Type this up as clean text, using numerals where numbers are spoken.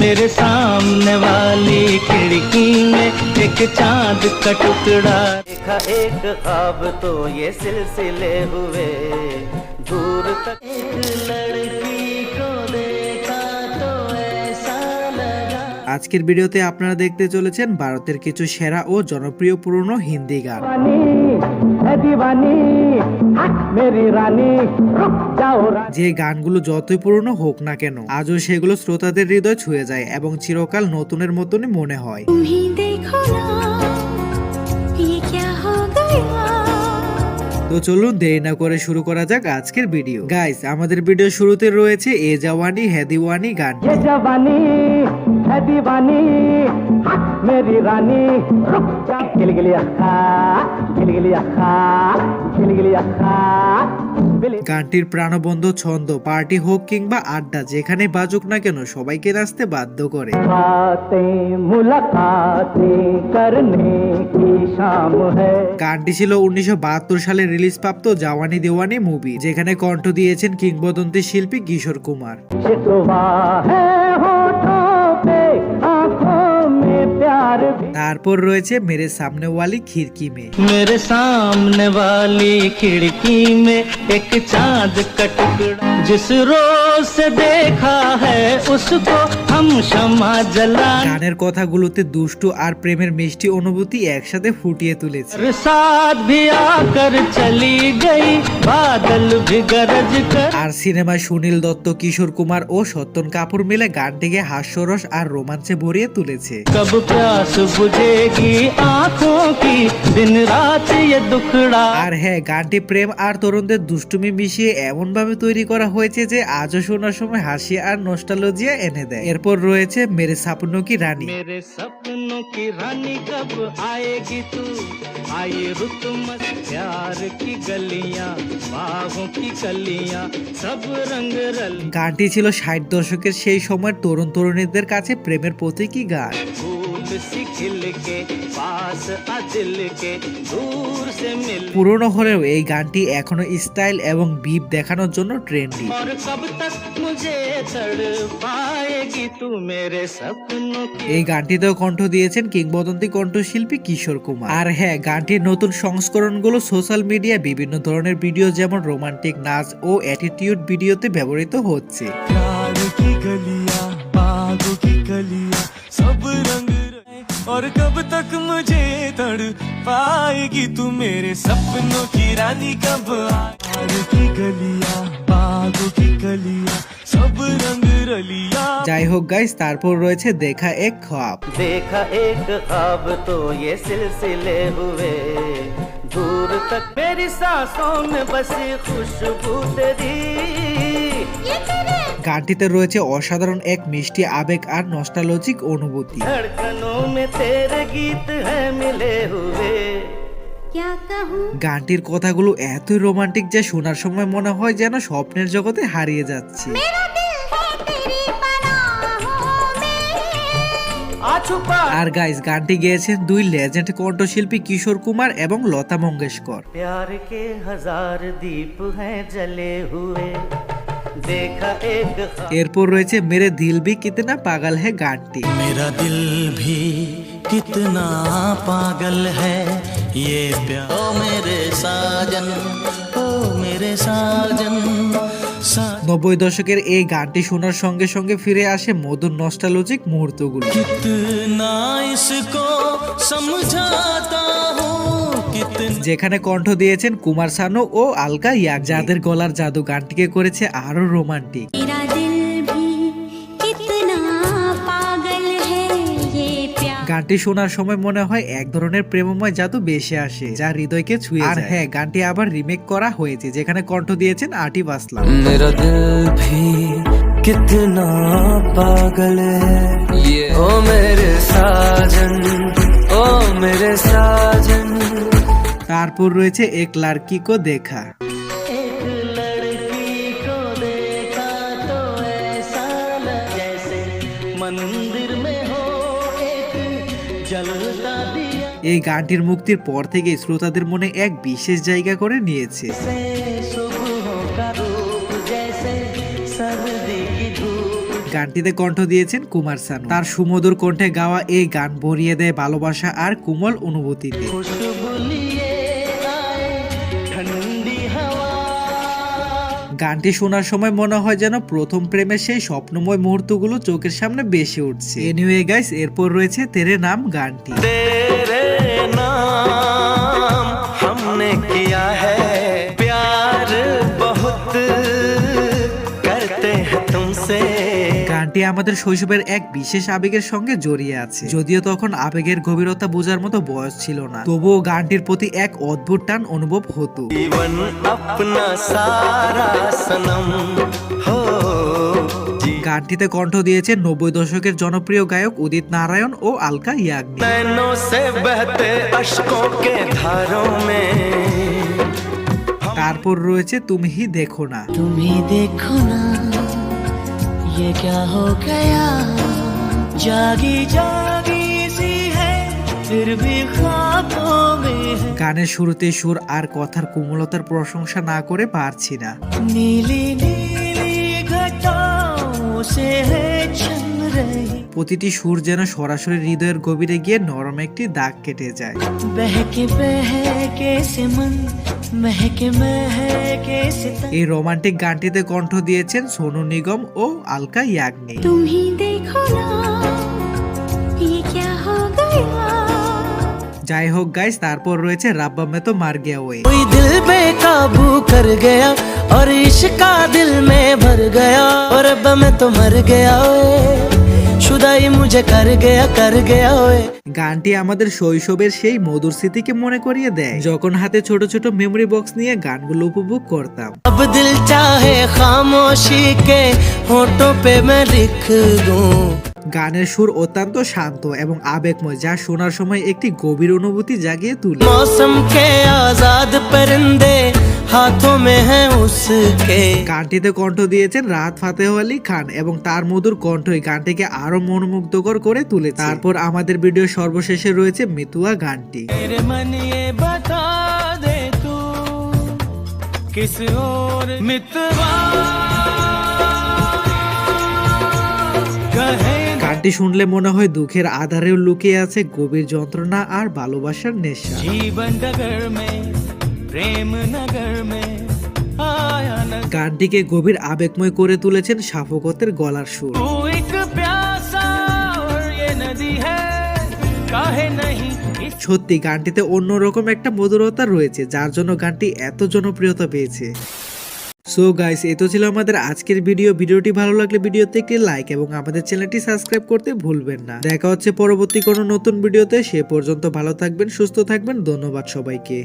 मेरे सामने वाली खिड़की में एक चांद का टुकड़ा देखा एक ख्वाब तो ये सिलसिले हुए दूर तक एक लड़की को देखा तो ऐसा लगा। আজকের ভিডিওতে আপনারা দেখতে চলেছেন ভারতের কিছু সেরা ও জনপ্রিয় পুরনো হিন্দি গান। যে গানগুলো যতই পুরনো হোক না কেন আজও সেগুলো শ্রোতাদের হৃদয় ছুঁয়ে যায় এবং চিরকাল নতুনের মতনই মনে হয়। তো চলুন দেরি না করে শুরু করা যাক আজকের ভিডিও। গাইস, আমাদের ভিডিও শুরুতে রয়েছে এ জাওয়ানি है दीवानी গান। ये जवानी है दीवानी मेरी रानी रुक जा गिलगिली अखा गिलगिली अखा गिलगिली अखा। গানটির প্রাণবন্ত ছন্দ পার্টি হোক কিংবা আড্ডা যেখানে বাজুক না কেন সবাইকে নাচতে বাধ্য করে। গানটি ছিল 1972 সালে রিলিজ প্রাপ্ত জাওয়ানি দিওয়ানি মুভি, যেখানে কণ্ঠ দিয়েছেন কিংবদন্তি শিল্পী কিশোর কুমার। তারপর রয়েছে মেরে সামনে ওয়ালি খিড়কি মে। मेरे सामने वाली खिड़की में एक चांद का टुकड़ा जिस रोज से देखा है उसको हम शमा जला। গানের কথাগুলোতে দুষ্টু আর প্রেমের মিষ্টি অনুভূতি একসাথে ফুটিয়ে তুলেছে। साथ भी आकर चली गई बादल भी गरज कर। আর সিনেমায় সুনীল দত্ত, কিশোর কুমার ও সত্যন কাপুর মিলে গানটিকে হাস্যরস আর রোমাঞ্চে ভরিয়ে তুলেছে। कब प्यास बुझेगी आँखों की दिन रात ये दुखड़ा। আর হ্যাঁ, গানটি প্রেম আর তরুণদের দুষ্টুমি মিশিয়ে এমন ভাবে তৈরি করা হয়েছে যে আজও শোনার সময় হাসি আর নস্টালজিয়া এনে দেয়। এরপর রয়েছে মেরে সপনों की रानी। मेरे सपनों की रानी कब आएगी तू आए रुत मत प्यार की गलियां बाहों की कलियां सब रंग रल। গানটি ছিল 60 দশকের সেই সময়ের তরুণ তরুণীদের কাছে প্রেমের প্রতীকী গান। পুরনো হলেও এই গানটি এখনো স্টাইল এবং বিপ দেখানোর জন্য ট্রেন্ডি। এই গানটিতেও কণ্ঠ দিয়েছেন কিংবদন্তি কণ্ঠশিল্পী কিশোর কুমার। আর হ্যাঁ, গানটির নতুন সংস্করণগুলো সোশ্যাল মিডিয়ায় বিভিন্ন ধরনের ভিডিও যেমন রোমান্টিক নাচ ও অ্যাটিটিউড ভিডিওতে ব্যবহৃত হচ্ছে। और कब तक मुझे तड़ पाएगी तू मेरे सपनों की रानी कब आएगी की गलियां बागों की गलियां सब रंग रलियां। যাই হোক গাইস, তারপর রয়েছে দেখা এক ख्वाब। देखा एक ख्वाब तो ये सिलसिले हुए दूर तक मेरी सांसों में बसी खुशबू तेरी। গানটিতে রয়েছে অসাধারণ এক মিষ্টি আবেগ আর নস্টালজিক অনুভূতি। গানটির কথাগুলো এতই রোমান্টিক যে শোনার সময় মনে হয় যেন স্বপ্নের জগতে হারিয়ে যাচ্ছে। আর গাইস, গানটি গেয়েছেন দুই লেজেন্ড কণ্ঠশিল্পী কিশোর কুমার এবং লতা মঙ্গেশকর। प्यार के हजार दीप हैं जले हुए। এরপর রয়েছে মেরে দিল ভি কিতনা পাগল হ্যায় গানটি। मेरा दिल भी कितना पागल है ये प्यार ओ मेरे साजन ओ मेरे साजन। 90 দশকের এই গানটি শোনার সঙ্গে সঙ্গে ফিরে আসে মধুর নস্টালজিক মুহূর্তগুলো। कितना इसको समझाता हूँ যেখানে কণ্ঠ দিয়েছেন কুমার শানু ও আলকা ইয়াগনিক, যাদের গলার জাদু গানটিকে করেছে আরো রোমান্টিক। গানটি শোনার সময় মনে হয় এক ধরনের প্রেমময় জাদু বেশি আসে যা হৃদয়কে ছুঁয়ে যায়। আর হ্যাঁ, গানটি আবার রিমেক করা হয়েছে যেখানে কণ্ঠ দিয়েছেন আতিফ আসলাম। मेरा दिल भी कितना पागल है ओ मेरे साजन ओ मेरे साजन। তারপর রয়েছে এক লড়কি কো দেখা। এই গানটির মুক্তির পর থেকে শ্রোতাদের মনে এক বিশেষ জায়গা করে নিয়েছে। গানটিতে কণ্ঠ দিয়েছেন কুমার শানু। তার সুমধুর কণ্ঠে গাওয়া এই গান ভরিয়ে দেয় ভালোবাসা আর কোমল অনুভূতিতে। গানটি শোনার সময় মনে হয় যেন প্রথম প্রেমের সেই স্বপ্নময় মুহূর্তগুলো চোখের সামনে ভেসে উঠছে। এনিওয়ে গাইস, এরপর রয়েছে তেরে নাম গানটি। तेरे नाम हमने किया है प्यार बहुत करते हैं तुमसे। গানটি আমাদের শৈশবের এক বিশেষ আবেগের সঙ্গে জড়িয়ে আছে। যদিও তখন আবেগের গভীরতা বোঝার মতো বয়স ছিল না, তবুও গানটির প্রতি এক অদ্ভুত টান অনুভব হতো। जीवन अपना सारा सनम हो। গানটিতে কণ্ঠ দিয়েছে 90 দশকের জনপ্রিয় গায়ক উদিত নারায়ণ ও আলকা ইয়াগনিক। नैनों से बहते अश्कों के धारों में। তারপর রয়েছে তুমি হি দেখো না। तुम्ही देखो ना ये क्या हो गया, जागी जागी सी है फिर भी ख्वाबों में है। গানের শুরুতে সুর আর কথার কোমলতার প্রশংসা না করে পারছি না। नीली नीली घटाओं से है छन रही, প্রতিটি সুর যেন সরাসরি হৃদয়ের গভীরে গিয়ে নরম একটি দাগ কেটে যায়। बहके से मन महके महके से तन। এই রোমান্টিক গানটিতে কণ্ঠ দিয়েছেন সোনু নিগম ও আলকা ইয়াগনিক। तुम ही देखो ना ये क्या हो गया, যাই হোক গাইস, তারপর রয়েছে রাব্বা মে তো মার গয়া ওয়ে। कोई दिल बेकाबू कर गया और इश्क का दिल में भर गया, और अब मैं तो मर गया ओए, शुदाई मुझे कर गया ओए। গানটি আমাদের শৈশবের সেই মধুর স্মৃতিকে মনে করিয়ে দেয়, যখন হাতে ছোট ছোট মেমোরি বক্স নিয়ে গানগুলো উপভোগ করতাম। अब दिल चाहे खामोशी के होठों पे मैं लिख दूं। গানের সুর অত্যন্ত শান্ত এবং আবেগময়, যা শোনার সময় একটি গভীর অনুভূতি জাগিয়ে তোলে। मौसम के आजाद परिंदे हाथों में हैं उसके। গানটিতে কণ্ঠ দিয়েছেন রাহাত ফাতেহ আলী খান এবং তার মধুর কণ্ঠই গানটিকে আরো মনোমুগ্ধকর করে তুলেছে। তারপর আমাদের ভিডিও সর্বশেষে রয়েছে মিতুয়া গানটি। मेरे मन ये बता दे तू किस ओर मितवा कहे। গানটি শুনলে মনে হয় দুঃখের আধারেও লুকিয়ে আছে গভীর যন্ত্রণা আর ভালোবাসার নেশা। जीवन डगर में प्रेम नगर में आया न গানটিকে গভীর আবেগময় করে তুলেছেন শাফকতের গলার সুর। तू एक प्यासा और ये नदी है काहे नहीं इस। সত্যি গানটিতে অন্যরকম একটা মধুরতা রয়েছে, যার জন্য গানটি এত জনপ্রিয়তা পেয়েছে। সো গাইস, এই তো ছিল আমাদের আজকের ভিডিওটি ভালো লাগলে ভিডিওতে একটি লাইক এবং আমাদের চ্যানেলটি সাবস্ক্রাইব করতে ভুলবেন না। দেখা হচ্ছে পরবর্তী কোনো নতুন ভিডিওতে। সে পর্যন্ত ভালো থাকবেন, সুস্থ থাকবেন। ধন্যবাদ সবাইকে।